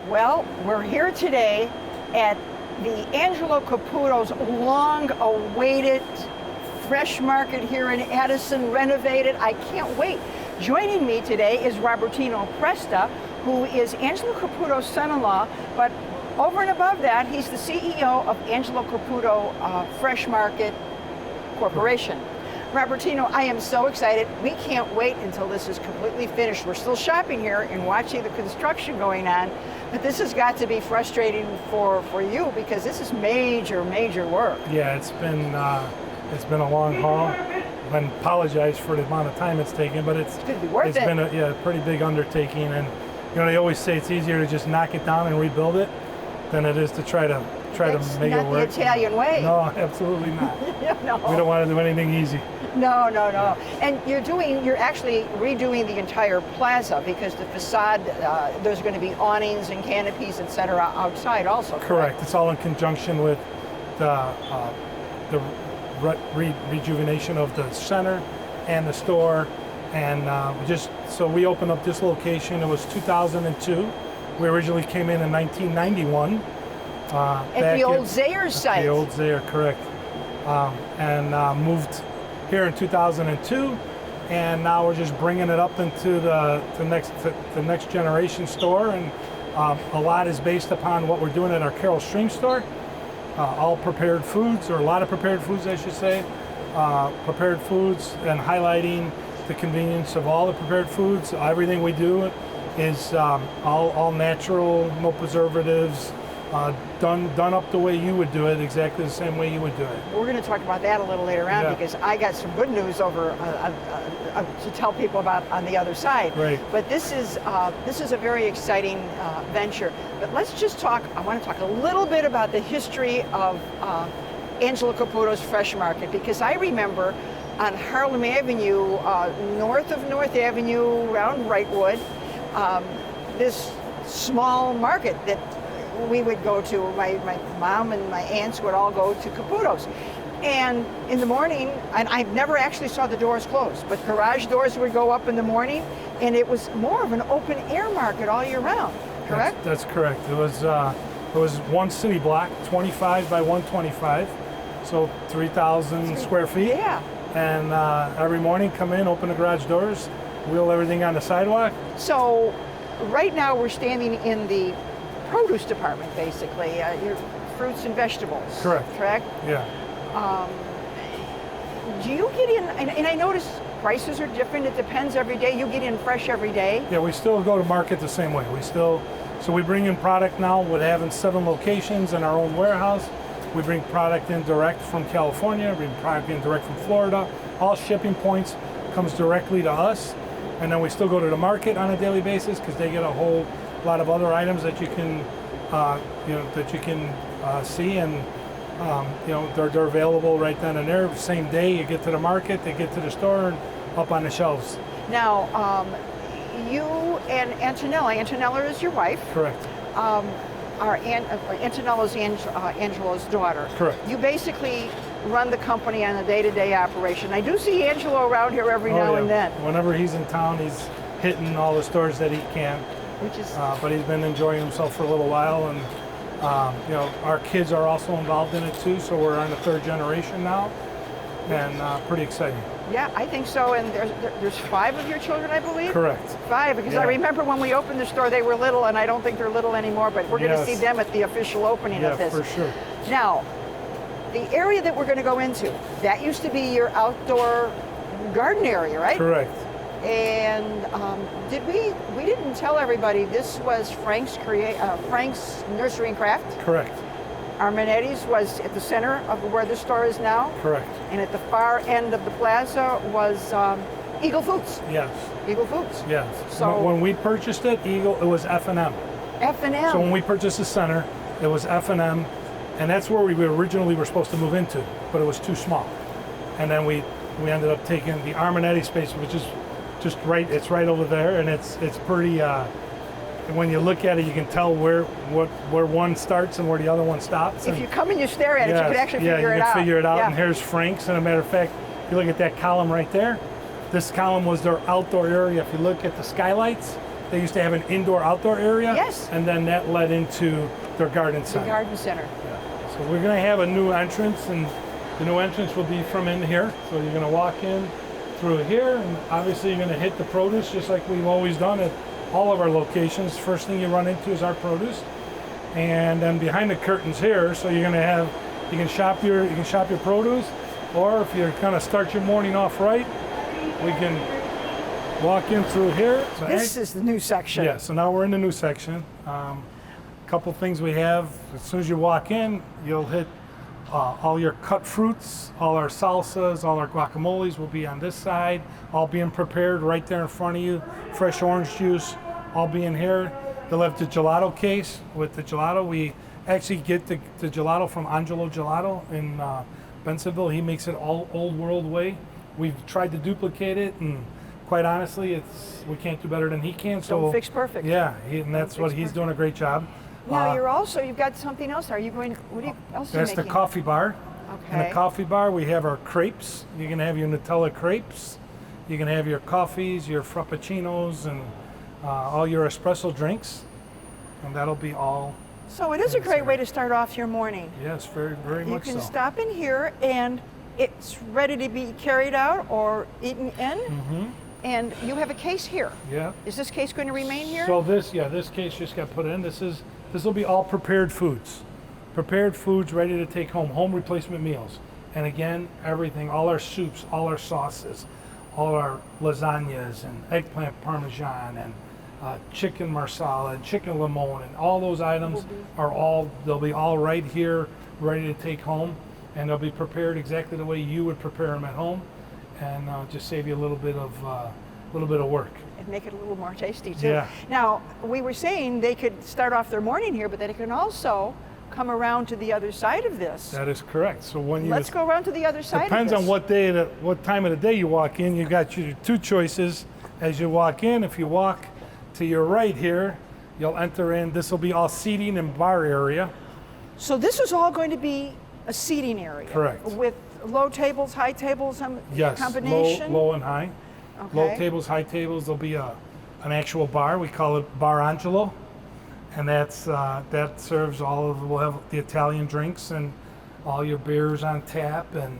Well, we're here today at the Angelo Caputo's long-awaited fresh market here in Addison, renovated. I can't wait. Joining me today is Robertino Presta, who is Angelo Caputo's son-in-law, but over and above that, he's the CEO of Angelo Caputo Fresh Market Corporation. Robertino, I am so excited. We can't wait until this is completely finished. We're still shopping here and watching the construction going on, but this has got to be frustrating for you because this is major work. Yeah, it's been a long haul. I apologize for the amount of time it's taken, but it's been a pretty big undertaking. And they always say it's easier to just knock it down and rebuild it than it is to try to make it work. That's not the Italian way. No, absolutely not. No. We don't want to do anything easy. No. And you're actually redoing the entire plaza because the facade, there's going to be awnings and canopies, etc. outside also. Correct. It's all in conjunction with the rejuvenation of the center and the store. And we opened up this location. It was 2002. We originally came in 1991. At the old Zayers site. The old Zayer, correct. And moved here in 2002, and now we're just bringing it up into the next generation store. And a lot is based upon what we're doing at our Carroll Stream store. All prepared foods, or a lot of prepared foods, I should say. Prepared foods, and highlighting the convenience of all the prepared foods. Everything we do is all natural, no preservatives, done up the way you would do it, exactly the same way you would do it. We're going to talk about that a little later on because I got some good news over to tell people about on the other side. Right. But this is a very exciting venture. But let's just talk. I want to talk a little bit about the history of Angelo Caputo's Fresh Market, because I remember on Harlem Avenue, north of North Avenue, around Wrightwood, this small market that we would go to. My mom and my aunts would all go to Caputo's. And in the morning, and I never actually saw the doors closed, but garage doors would go up in the morning, and it was more of an open air market all year round, correct? That's correct. It was one city block, 25 by 125, so 3,000 square feet. Yeah. And every morning, come in, open the garage doors, wheel everything on the sidewalk. So right now we're standing in the produce department, basically, your fruits and vegetables. Correct? Yeah. Do you get in, and I notice prices are different, it depends every day, you get in fresh every day? Yeah, we still go to market the same way. So we bring in product now with having 7 locations in our own warehouse. We bring product in direct from California, we bring product in direct from Florida. All shipping points comes directly to us. And then we still go to the market on a daily basis because they get a whole lot of other items that you can, see, and they're available right then and there. Same day you get to the market, they get to the store and up on the shelves. Now, you and Antonella is your wife. Correct. Antonella's Angelo's daughter. Correct. You basically run the company on a day-to-day operation. I do see Angelo around here every now and then. Whenever he's in town, he's hitting all the stores that he can. But he's been enjoying himself for a little while, and our kids are also involved in it too. So we're on the 3rd generation now, and pretty exciting. Yeah, I think so. And there's 5 of your children, I believe. Correct. 5, because I remember when we opened the store, they were little, and I don't think they're little anymore. But we're going to see them at the official opening of this. Yeah, for sure. Now, the area that we're going to go into, that used to be your outdoor garden area, right? Correct. And we didn't tell everybody this was Frank's Nursery and Craft? Correct. Armanetti's was at the center of where the store is now? Correct. And at the far end of the plaza was Eagle Foods? Yes. Eagle Foods? Yes. So when we purchased it, it was F&M. F&M? So when we purchased the center, it was F&M, and that's where we originally were supposed to move into, but it was too small. And then we ended up taking the Armanetti space, which is just right, it's right over there, and it's pretty, when you look at it, you can tell where one starts and where the other one stops. If you come and you stare at it, you can actually figure it out. Yeah, you can figure it out, and here's Frank's, and as a matter of fact, if you look at that column right there, this column was their outdoor area. If you look at the skylights, They used to have an indoor-outdoor area. Yes. And then that led into their garden The center. garden center. Yeah. So we're going to have a new entrance, and the new entrance will be from in here. So you're going to walk in through here, and obviously you're going to hit the produce just like we've always done at all of our locations. First thing you run into is our produce, and then behind the curtains here, so you're going to have you can shop your produce, or if you're going to start your morning off right, we can walk in through here. So This is the new section. yeah, so now we're in the new section. Couple things we have. As soon as you walk in, you'll hit all your cut fruits, all our salsas, all our guacamoles will be on this side, all being prepared right there in front of you. Fresh orange juice, all being here. You'll have the gelato case. With the gelato, we actually get the gelato from Angelo Gelato in Bensonville. He makes it all old world way. We've tried to duplicate it, and quite honestly, we can't do better than he can. So Don't fix perfect. yeah, and that's what he's doing a great job. Now you've got something else. Are you going to, what else are you That's making? the coffee bar. In the Okay. coffee bar, we have our crepes. You can have your Nutella crepes. You can have your coffees, your frappuccinos, and all your espresso drinks. And that'll be all. So it is a great way to start off your morning. Yes, very, very You much can so. stop in here and it's ready to be carried out or eaten in. Mm-hmm. And you have a case here. Yeah. Is this case going to remain here? So this case just got put in. This will be all prepared foods. Prepared foods ready to take home replacement meals. And again, everything, all our soups, all our sauces, all our lasagnas and eggplant parmesan and chicken marsala and chicken limon and all those items they'll be all right here, ready to take home. And they'll be prepared exactly the way you would prepare them at home, and just save you a little bit of work. And make it a little more tasty too. Yeah. Now, we were saying they could start off their morning here, but they can also come around to the other side of this. That is correct. So when you Let's go around to the other side depends of on this. what time of the day you walk in. You got your two choices as you walk in. If you walk to your right here, you'll enter in. This will be all seating and bar area. So this is all going to be a seating area. Correct. With low tables, high tables, Yes, combination? low and high. Okay. Low tables, high tables. There'll be an actual bar. We call it Bar Angelo, and that serves all of. We'll have the Italian drinks and all your beers on tap and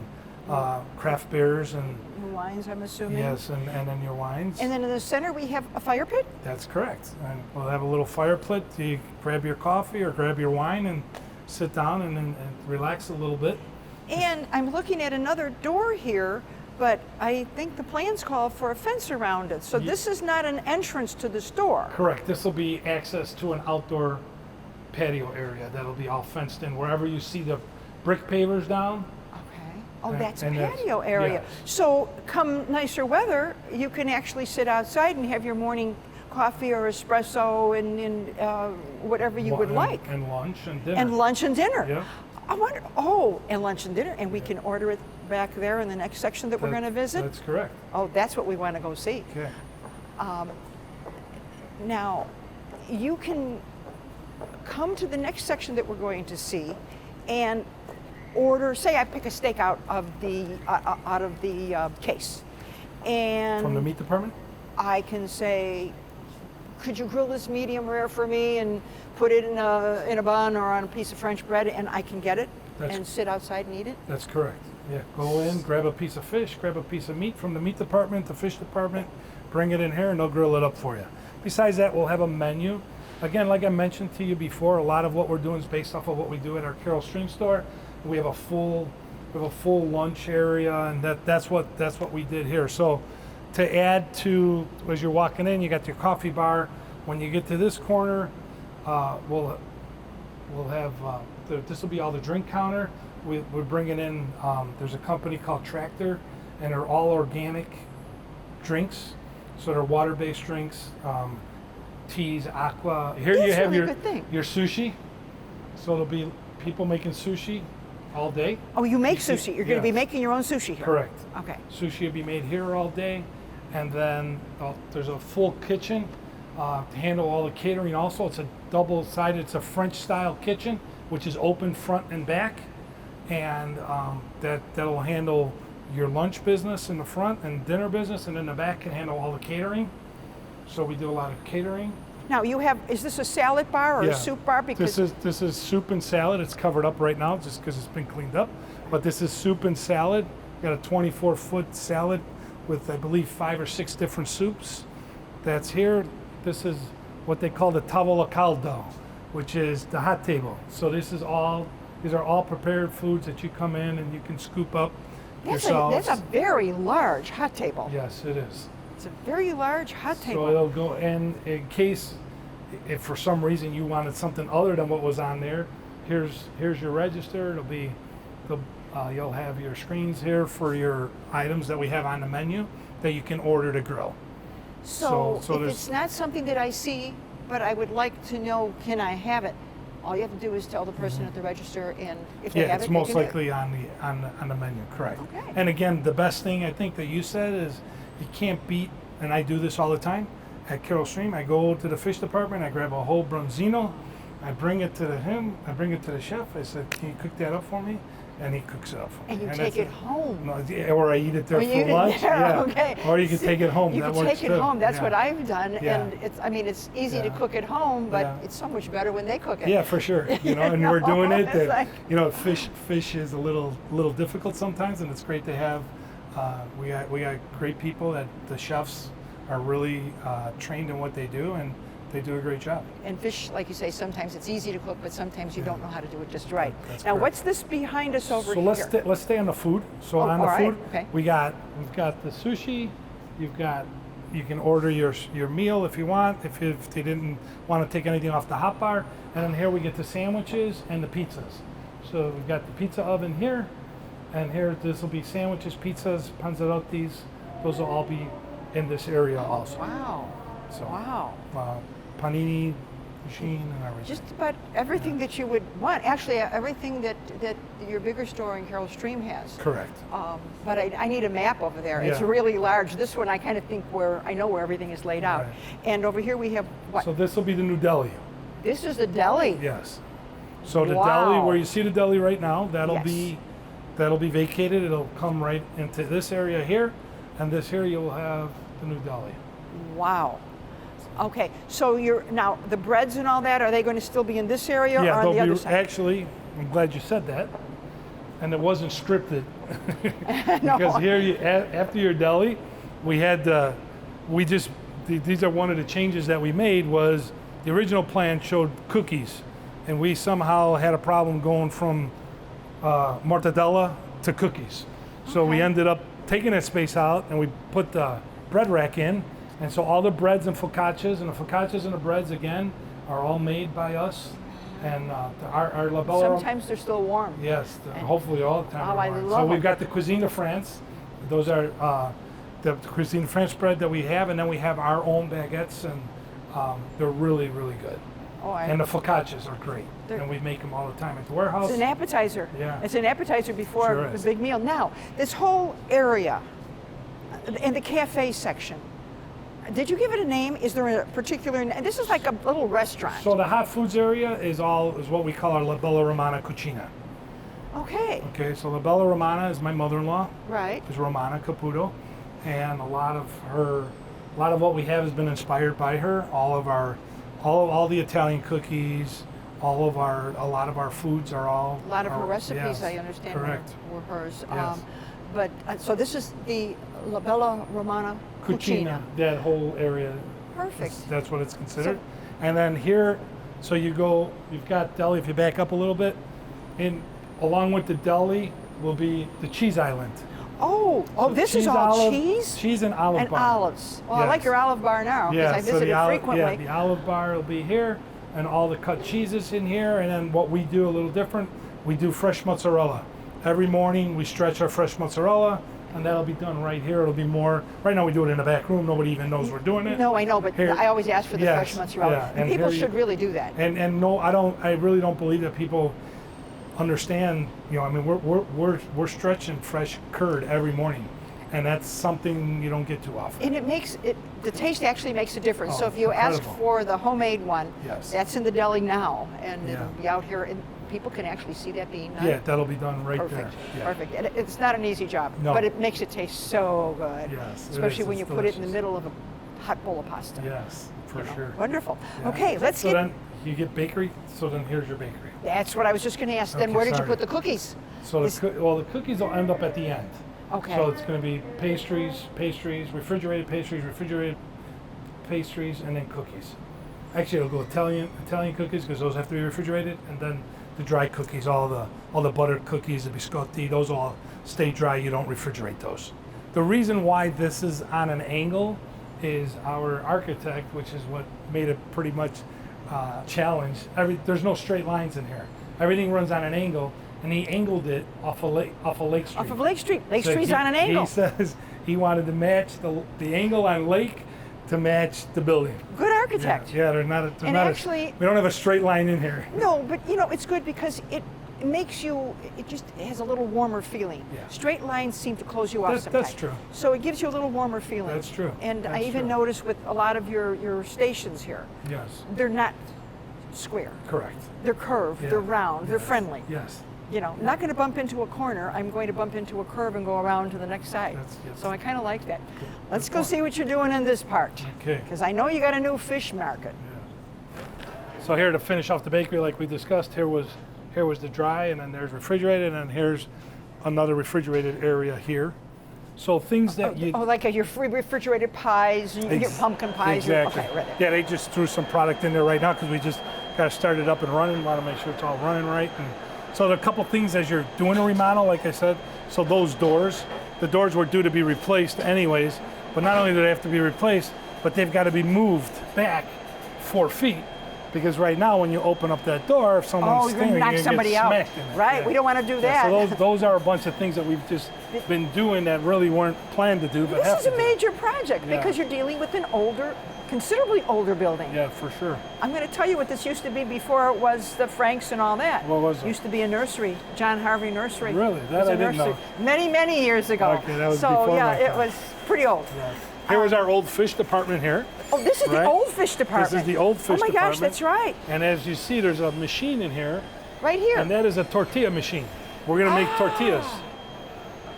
craft beers and Wines, I'm assuming. yes, and then your wines. And then in the center we have a fire pit. That's correct. And we'll have a little fire pit. You grab your coffee or grab your wine and sit down and relax a little bit. And I'm looking at another door here, but I think the plans call for a fence around it. So this is not an entrance to the store. Correct. This will be access to an outdoor patio area that'll be all fenced in. Wherever you see the brick pavers down, Okay. Oh, And- that's and that's- patio area. yes. So come nicer weather, you can actually sit outside and have your morning coffee or espresso and whatever you would like. And lunch and dinner. And lunch and dinner. Yeah. I wonder, and lunch and dinner. And we can order it back there in the next section that we're going to visit. That's correct. Oh, that's what we want to go see. Okay. Now, you can come to the next section that we're going to see and order, say I pick a steak out of the case. And From the meat department? I can say, could you grill this medium rare for me and put it in a bun or on a piece of French bread, and I can get it and sit outside and eat it? That's correct. Yeah. Go in, grab a piece of fish, grab a piece of meat from the meat department, the fish department, bring it in here, and they'll grill it up for you. Besides that, we'll have a menu. Again, like I mentioned to you before, a lot of what we're doing is based off of what we do at our Carroll Stream store. We have a full lunch area, and that's what we did here. So to add to, as you're walking in, you got your coffee bar. When you get to this corner, we'll have this will be all the drink counter. We're bringing in. There's a company called Tractor, and they're all organic drinks. So they're water-based drinks, teas, aqua. Here That's you have really good thing. your sushi. So there'll be people making sushi all day. Oh, you make see- sushi. You're going to be yes. making your own sushi here. Correct. Okay. Sushi will be made here all day, and then there's a full kitchen to handle all the catering. Also, it's a double-sided. It's a French-style kitchen, which is open front and back, and that'll handle your lunch business in the front and dinner business, and in the back can handle all the catering. So we do a lot of catering. Now you have, is this a salad bar or Yeah. a soup bar? Because This is soup and salad. It's covered up right now just because it's been cleaned up. But this is soup and salad. Got a 24-foot salad with, I believe, 5 or 6 different soups. That's here. This is what they call the tavola caldo, which is the hot table. So these are all prepared foods that you come in and you can scoop up yourselves. that's a very large hot table. Yes, it is. It's a very large hot table. So it'll go in case, if for some reason you wanted something other than what was on there, here's your register. It'll be, you'll have your screens here for your items that we have on the menu that you can order to grill. So if there's- it's not something that I see, but I would like to know, can I have it? All you have to do is tell the person at the register, and if they Yeah, have it's it, most they can likely on the menu, correct. Okay. And again, the best thing I think that you said is you can't beat, and I do this all the time at Carroll Stream. I go to the fish department, I grab a whole bronzino, I bring it to I bring it to the chef. I said, "Can you cook that up for me?" And he cooks it up for me. And you take that's it home. No, yeah, or I eat it there Or you eat for it lunch. there, Yeah. okay. Or you can take it home. You That can works take it too. home. That's Yeah. what I've done, Yeah. and it's easy to Yeah. cook at home, but Yeah. it's so much better when they cook it. Yeah, for sure. You know, and You we're doing know, it. it's That, like- you know, fish is a little difficult sometimes, and it's great to have. We got great people that the chefs are really trained in what they do, and they do a great job. And fish, like you say, sometimes it's easy to cook, but sometimes you don't know how to do it just right. That's Now, correct. what's this behind us over So here? let's stay on the food. So Oh, on the all right, food, okay. we've got the sushi. You can order your meal if you want. If they didn't want to take anything off the hot bar, and then here we get the sandwiches and the pizzas. So we've got the pizza oven here, and here this will be sandwiches, pizzas, panzerottis. Those will all be in this area also. Wow. So Wow. panini machine and everything. Just about everything that you would want. Actually, everything that your bigger store in Carroll Stream has. Correct. But I need a map over there. It's Yeah. really large. This one I kind of think I know where everything is laid out. Right. And over here we have what? So this will be the new deli. This is the deli. Yes. So the Wow. deli, where you see the deli right now, that'll Yes. be vacated. It'll come right into this area here, and this here you'll have the new deli. Wow. Okay, so now the breads and all that, are they going to still be in this area or on the they'll other be side? actually. I'm glad you said that, and it wasn't scripted No. because here after your deli, we had these are one of the changes that we made was the original plan showed cookies, and we somehow had a problem going from mortadella to cookies. So we Okay. ended up taking that space out and we put the bread rack in. And so all the breads and focaccias and the breads again are all made by us. And our La Bella. Sometimes they're still warm. Yes, hopefully all the time. Oh, they're I warm. love So we've them. got the Cuisine de France. Those are the Cuisine de France bread that we have, and then we have our own baguettes, and they're really, really good. Oh, And the focaccias are great, They're- and we make them all the time at the warehouse. it's an appetizer. Yeah. It's an appetizer before Sure the is. big meal. Now, this whole area in the cafe section, did you give it a name? Is there a particular name? This is like a little restaurant. So the hot foods area is what we call our La Bella Romana Cucina. Okay, Okay, so La Bella Romana is my mother-in-law, right. is Romana Caputo, and a lot of what we have has been inspired by her. All the Italian cookies, a lot of our foods are all. A lot of her recipes, yes, I understand, correct. were hers. Yes. But so this is the La Bella Romana Cucina. That whole area. Perfect. That's what it's considered. And then here, so you've got deli. If you back up a little bit, along with the deli will be the cheese island. Oh, So this is cheese, all olive- cheese? Cheese and olive And bar. olives. Well, I like Yes. your olive bar now because I so visit it Yeah, frequently. the olive bar will be here, and all the cut cheeses in here. And then what we do a little different, we do fresh mozzarella. Every morning we stretch our fresh mozzarella, and that'll be done right here. It'll be more. Right now we do it in the back room. Nobody even knows we're doing it. No, I know, but Here- I always ask for the Yes, fresh mozzarella. yeah, And and people here you- should really do that. And no, I don't. I really don't believe that people understand. I mean, we're stretching fresh curd every morning, and that's something you don't get too often. And the taste actually makes a difference. Oh, So if you ask incredible. for the homemade one, Yes. that's in the deli now, and Yeah. it'll be out here, and people can actually see that being done. Yeah, that'll be done right Perfect, there. Yeah. perfect. And it's not an easy job, No. but it makes it taste so good. Yes, it Especially is. when you It's put it in the delicious. middle of hot bowl of pasta. Yes, for sure. Wonderful. Yeah. Okay, let's so get. then you get bakery. So then here's your bakery. That's what I was just going to ask. Then Okay, where did you sorry. put the cookies? So the cookies will end up at the end. Okay. So it's going to be pastries, refrigerated pastries, and then cookies. Actually, it'll go Italian cookies because those have to be refrigerated, and then the dry cookies, all the buttered cookies, the biscotti, those all stay dry. You don't refrigerate those. The reason why this is on an angle is our architect, which is what made it pretty much challenge. There's no straight lines in here. Everything runs on an angle, and he angled it off of Lake Street. Off of Lake Street. Lake So Street's on an angle. He says he wanted to match the angle on Lake to match the building. Good architect. Yeah, we don't have a straight line in here. No, but it's good because it makes you, it just has a little warmer feeling. Yeah. Straight lines seem to close you off sometimes. That's true. So it gives you a little warmer feeling. That's true. And I That's even true. noticed with a lot of your stations here, Yes. they're not square. Correct. They're curved, Yeah. they're round, they're Yes. friendly. Yes. Not going to bump into a corner. I'm going to bump into a curve and go around to the next side. Yes. So I kind of like that. Let's Good go point. see what you're doing in this part. Okay. Because I know you got a new fish market. So here to finish off the bakery, like we discussed, here was the dry, and then there's refrigerated, and here's another refrigerated area here. So things that Like your free refrigerated pies, and you get pumpkin pies. Exactly. Okay, right. Yeah, they just threw some product in there right now because we just got started up and running. Want to make sure it's all running right. And so there are a couple things as you're doing a remodel, like I said. So those doors, the doors were due to be replaced anyways. But not only do they have to be replaced, but they've got to be moved back 4 feet. Because right now, when you open up that door, if someone's you're gonna knock somebody out. smacked in it. Right, we don't want to do that. So those are a bunch of things that we've just been doing that really weren't planned to do, but have This is to a do. major project because you're dealing with an considerably older building. Yeah, for sure. I'm going to tell you what this used to be before it was the Franks and all that. What was it? Used to be a nursery, John Harvey Nursery. Really? That It was a I didn't nursery. know. Many, many years ago. Okay, that was so before yeah, my it time. was pretty old. Yeah. Here was our old fish department here. Oh, this is Right? the old fish department. This is the old fish Oh my department. gosh, that's right. And as you see, there's a machine in here, Right here. and that is a tortilla machine. We're going to make tortillas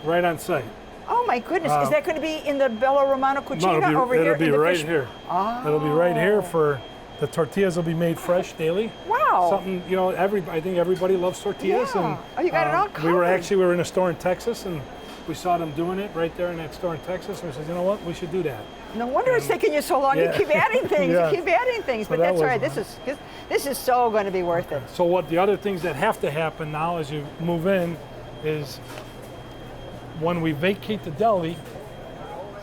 right on site. Oh my goodness, is that going to be in the Bella Romana Cucina over here? it'll be in the right fish? here. Oh. It'll be right here for the tortillas will be made fresh daily. Wow. Something, I think everybody loves tortillas. Yeah. And, Oh, you got it all We were covered. in a store in Texas, and we saw them doing it right there in that store in Texas, and we said, you know what, we should do that. No wonder it's taking you so long. Yeah. You keep adding things. Yeah. You keep adding things. So But that that's all was right. This is so going to be worth it. So what the other things that have to happen now as you move in is when we vacate the deli,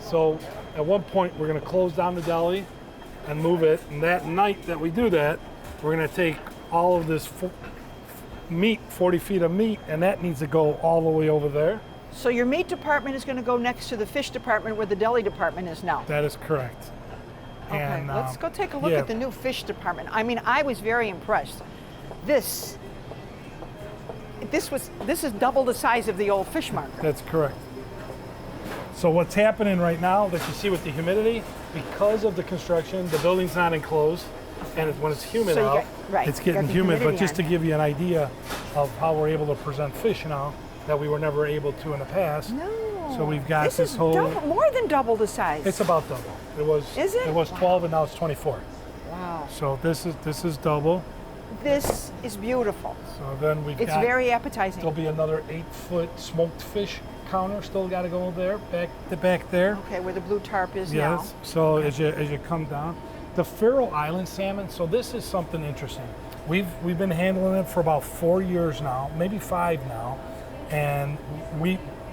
so at one point we're going to close down the deli and move it, and that night that we do that, we're going to take all of this meat, 40 feet of meat, and that needs to go all the way over there. So your meat department is going to go next to the fish department where the deli department is now. That is correct. Okay, And, let's go take a look yeah. at the new fish department. I mean, I was very impressed. This is double the size of the old fish market. That's correct. So what's happening right now that you see with the humidity, because of the construction, the building's not enclosed, and when it's humid So you out, got- right, it's you getting got the humid. But humidity just on. to give you an idea of how we're able to present fish now that we were never able to in the past. No. So we've got this this is whole. more than double the size. It's about double. It was. Is it? It was 12 and now it's 24. Wow. So this is double. This is beautiful. So then we've It's got. very appetizing. There'll be another 8-foot smoked fish counter. Still got to go there, back there. Okay, where the blue tarp is Yes. So as you come down, the Faroe Island salmon. So this is something interesting. We've been handling it for about 4 years now, maybe 5 now, and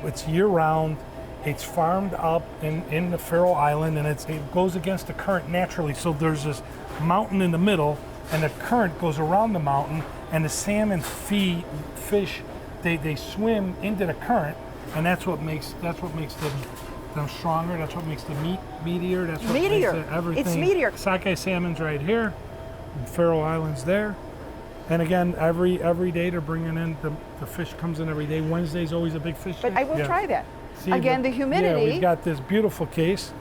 it's year round. It's farmed up in the Faroe Island, and it goes against the current naturally. So there's this mountain in the middle, and the current goes around the mountain, and the salmon fish, they swim into the current, and that's what makes them stronger. That's what makes the meat meatier. That's what Meatier. makes everything. It's meatier. Sockeye salmon's right here, and Faroe Islands there. And again, every day they're bringing in the fish comes in every day. Wednesday's always a big fish But day. I will Yeah. try that. See, Again, the humidity. Yeah, we've got this beautiful case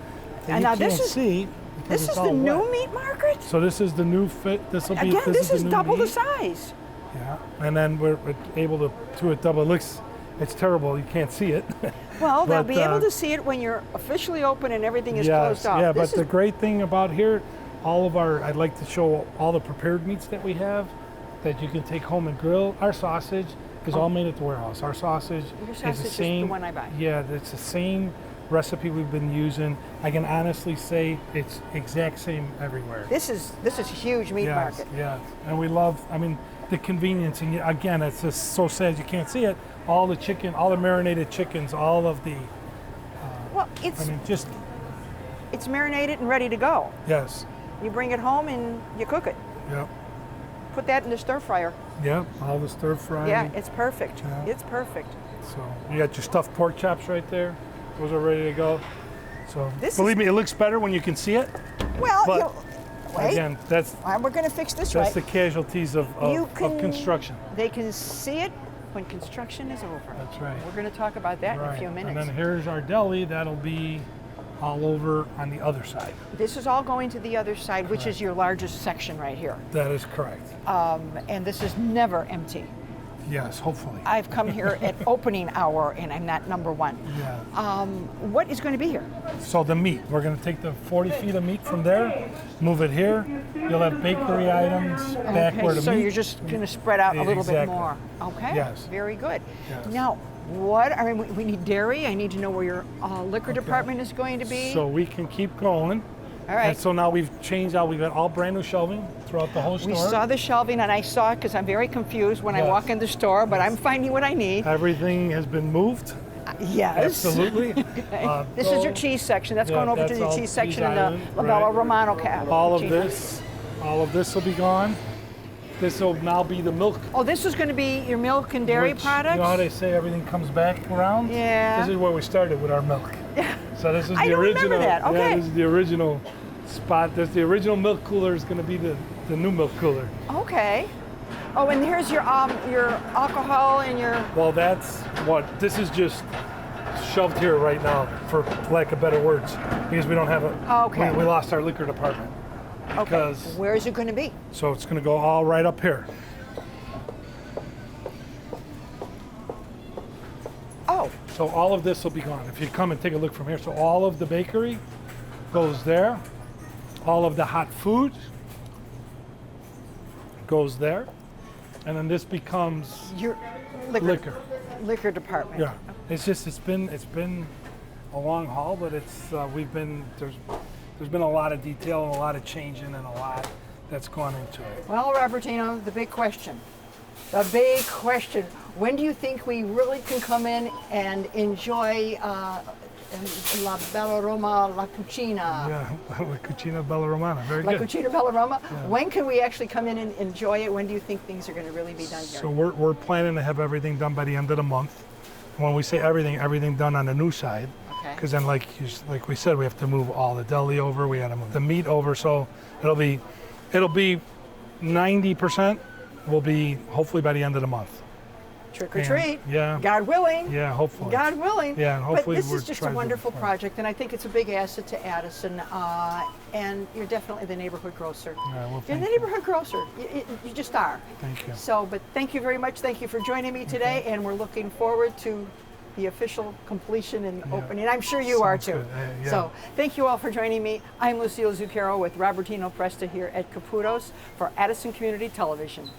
that And you now can't this is- see. because This it's is all the new wet. meat market? So this is the new fit. This will be. Again, this the is new double the meat. size. Yeah, and then we're able to do it double. It It's terrible. You can't see it. Well, they'll But, be able to see it when you're officially open and everything is yes, closed off. yeah. This But the great thing about here, I'd like to show all the prepared meats that we have that you can take home and grill. Our sausage is all made at the warehouse. Our sausage Your is sausage the is same. the one I buy. Yeah, it's the same recipe we've been using. I can honestly say it's exact same everywhere. This is a huge meat Yes, market. yes. And we love, the convenience. And again, it's just so sad you can't see it. All the chicken, all the marinated chickens, all of the, Well, it's just, it's marinated and ready to go. yes. You bring it home and you cook it. Yep. Put that in the stir fryer. Yep. All the stir fry. Yeah, it's perfect. Yeah. It's perfect. So you got your stuffed pork chops right there. Those are ready to go. So This believe me, it looks better when you can see it. Well, But wait. again, that's We're going to fix this the right. casualties of construction. They can see it when construction is over. That's right. We're going to talk about that in a few minutes. And then here's our deli. That'll be all over on the other side. This is all going to the other side, which is your largest section right here. That is correct. And this is never empty. Yes, hopefully. I've come here at opening hour and I'm not number one. Yeah. What is going to be here? So the meat, we're going to take the 40 feet of meat from there, move it here. You'll have bakery items back where the so meat. you're just going to spread out a little bit Exactly. more. Okay. Yes. Very good. Yes. Now, we need dairy. I need to know where your liquor department is going to be. So we can keep going. All right. And so now we've changed out. We've got all brand new shelving throughout the whole store. We saw the shelving, and I saw it because I'm very confused when I Yes. walk in the store, but I'm finding what I need. Everything has been moved. Yes. Absolutely. This is your cheese section. That's Yeah, going over to that's the all cheese section cheese in island, the La Bella right. Romano cab. All of this will be gone. This will now be the milk. Oh, this is going to be your milk and dairy which, products? You know how they say everything comes back around? Yeah. This is where we started with our milk. Yeah. So this is I the don't original. remember that. Okay. Yeah, this is the original spot. The original milk cooler is going to be the new milk cooler. Okay. Oh, and here's your alcohol and your... Well, that's what, this is just shoved here right now, for lack of better words, because we don't have Okay. we lost our liquor department. Okay. Because, Where is it going to be? so it's going to go all right up here. Oh, So all of this will be gone. If you come and take a look from here, so all of the bakery goes there. All of the hot food goes there. And then this becomes your liquor department. Yeah. It's been a long haul, but there's been a lot of detail and a lot of changing and a lot that's gone into it. Well, Robertino, the big question. The big question. When do you think we really can come in and enjoy La Bella Roma, La Cucina? Yeah, La Cucina Bella Romana. Very La good. Cucina Bella Roma. Yeah. When can we actually come in and enjoy it? When do you think things are going to really be done here? So we're planning to have everything done by the end of the month. When we say everything done on the new side. Okay. Because then, like we said, we have to move all the deli over. We got to move the meat over. So it'll be 90% will be hopefully by the end of the month. Trick or treat. Yeah. God willing. Yeah, hopefully. God willing. Yeah, and hopefully but this we're is just a trying to- wonderful project, and I think it's a big asset to Addison. And you're definitely the neighborhood grocer. Yeah, well, You're thank the you. neighborhood grocer. You just are. Thank you. So, but thank you very much. Thank you for joining me today, and we're looking forward to the official completion and opening. I'm sure you are Sounds too. good. Yeah. So thank you all for joining me. I'm Lucille Zucchero with Robertino Presta here at Caputo's for Addison Community Television.